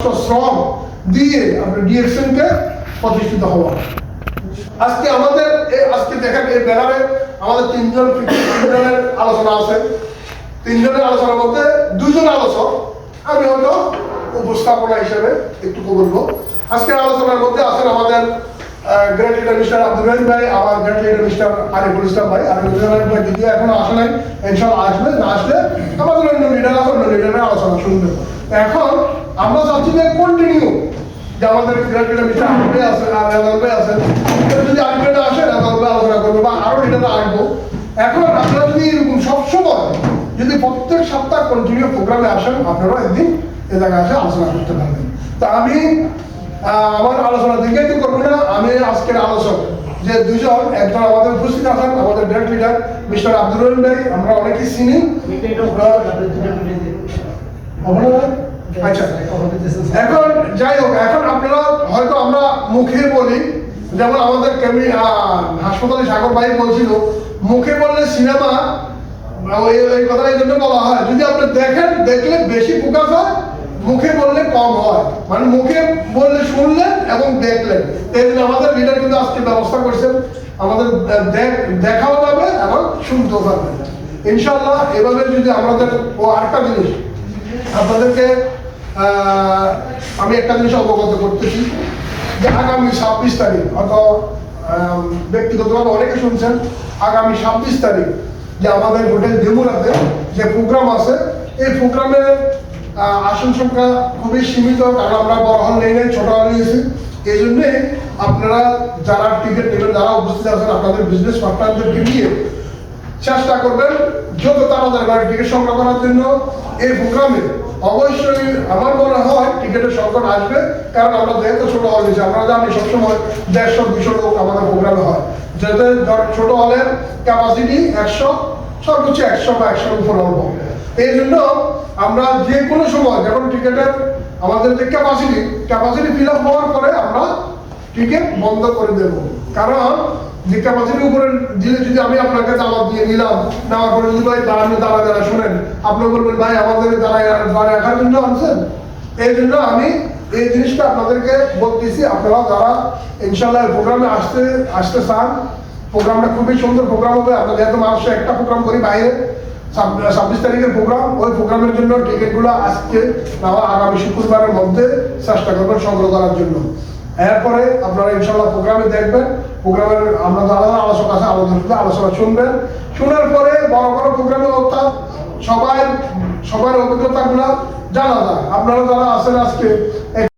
শ্রম দিয়ে আপনার ডিএকশনকে প্রতিষ্ঠিত হওয়া। আজকে আমাদের আজকে দেখেন এই ব্যানারে আমাদের তিনজনের আলোচনা আছে। তিনজনের আলোচনার মধ্যে দুজন আলোচক আমি হয়তো উপস্থাপনা হিসেবে একটু বলবো। আজকের আলোচনার মধ্যে আছেন আমাদের great leader mister Abdur Rahim ভাই, আমার great leader mister Ariful Islam ভাই। আরিফুল ইসলাম ভাই যদিও এখনো আসে নাই, ইনশাআল্লাহ আসবে। না আসলে আমাদের অন্য লিডার আছে, অন্য লিডারের আলোচনা শুনবে। এখন আমরা চাচ্ছি যে কন্টিনিউ যে আমাদের গ্রেট লিডার মিস্টার আরিফ ভাই আছে আর রেজাল ভাই আছে, যদি আরিফ ভাই না আসে রেজাল ভাই আলোচনা করবো বা আরো লিডাররা আসবো। এখন আপনারা যদি এরকম সবসময় যদি প্রত্যেক সপ্তাহ কন্টিনিউ প্রোগ্রামে আসেন, আপনারা একদিন এ জায়গায় আসে আলোচনা করতে পারবেন। তা আমি আমার আলোচনা দিকে তো করবো না। আমি আজকের আলোচক যে দুজন, একজন আমাদের উপস্থিত আছেন আমাদের great leader mister Abdur Rahim ভাই, আমরা অনেকেই চিনি। আচ্ছা, এখন যাই হোক, এখন আপনারা হয়তো আমরা মুখে বলি, যেমন আমাদের হাসপাতালে সাগর ভাই বলছিল মুখে বললে সিনেমা, এই কথাটা এই জন্য বলা হয় যদি আপনি দেখেন, দেখলে বেশি ফোকাস হয়, মুখে বললে কম হয়। মানে মুখে বললে শুনলেন এবং দেখলেন। এই জন্য আমাদের লিডার কিন্তু আজকে ব্যবস্থা করছেন আমাদের দেখাও যাবে এবং শুনতেও পারবেন ইনশাআল্লাহ। এভাবে যদি আমাদের আরেকটা জিনিস আপনাদেরকে আমি একটা জিনিস অবগত করতেছি যে আগামী 26 তারিখ, হয়তো ব্যক্তিগতভাবে অনেকে শুনছেন, আগামী 26 তারিখ যে আমাদের হোটেল ডেমুরাতে যে প্রোগ্রাম আছে, এই প্রোগ্রামে আসন সংখ্যা খুবই সীমিত, কারণ আমরা বড় হল নেই, ছোট হল নিয়েছি। এই জন্যে আপনারা যারা টিকিট নেবেন, যারা উপস্থিত আছেন, আপনাদের বিজনেস পার্টনারদেরকে নিয়ে চেষ্টা করবেন যত তাড়াতাড়ি টিকিট সংগ্রহ করার জন্য। এই প্রোগ্রামে অবশ্যই আমার মনে হয় টিকিটের সংকট আসবে, কারণ আমরা যেহেতু ছোট হল নিয়েছি, আমরা জানি সবসময় 150-200 লোক আমাদের প্রোগ্রামে হয়। যেহেতু ছোট হলের ক্যাপাসিটি 100, সর্বোচ্চ 100 বা 100-এর উপর হবো। এই জন্য আমরা যে কোনো সময় যখন টিকিটের আমাদের যে ক্যাপাসিটি ফিল আপ হওয়ার পরে আমরা টিকিট বন্ধ করে দেব। কারণ যে ক্যাপাসিটির উপরে দিলে যদি আমি আপনাকে দাওয়াত দিয়ে নিলাম, নেওয়ার পরে যদি ভাই দাঁড়া শুনেন, আপনি বলবেন ভাই আমাদের দাঁড়ায় রাখার জন্য আনছেন। এই জন্য আমি এই জিনিসটা আপনাদেরকে বলতেছি। আপনারা যারা ইনশাআল্লাহ প্রোগ্রামে আসতে চান, প্রোগ্রামটা খুবই সুন্দর প্রোগ্রাম হবে। আমরা যেহেতু মাসে একটা প্রোগ্রাম করি বাইরে, 26 তারিখের প্রোগ্রাম, ওই প্রোগ্রামের জন্য টিকিটগুলো আজকে না আগামী শুক্রবারের মধ্যে চেষ্টা করবেন সংগ্রহ করার জন্য। এরপরে আপনারা ইনশাআল্লাহ প্রোগ্রামে দেখবেন, প্রোগ্রামের আমরা যারা আলোচক আছে আলোচনা শুনবেন। শোনার পরে বড় বড় প্রোগ্রামে অর্থাৎ সবার অভিজ্ঞতাগুলো জানা যায়। আপনারা যারা আছেন আজকে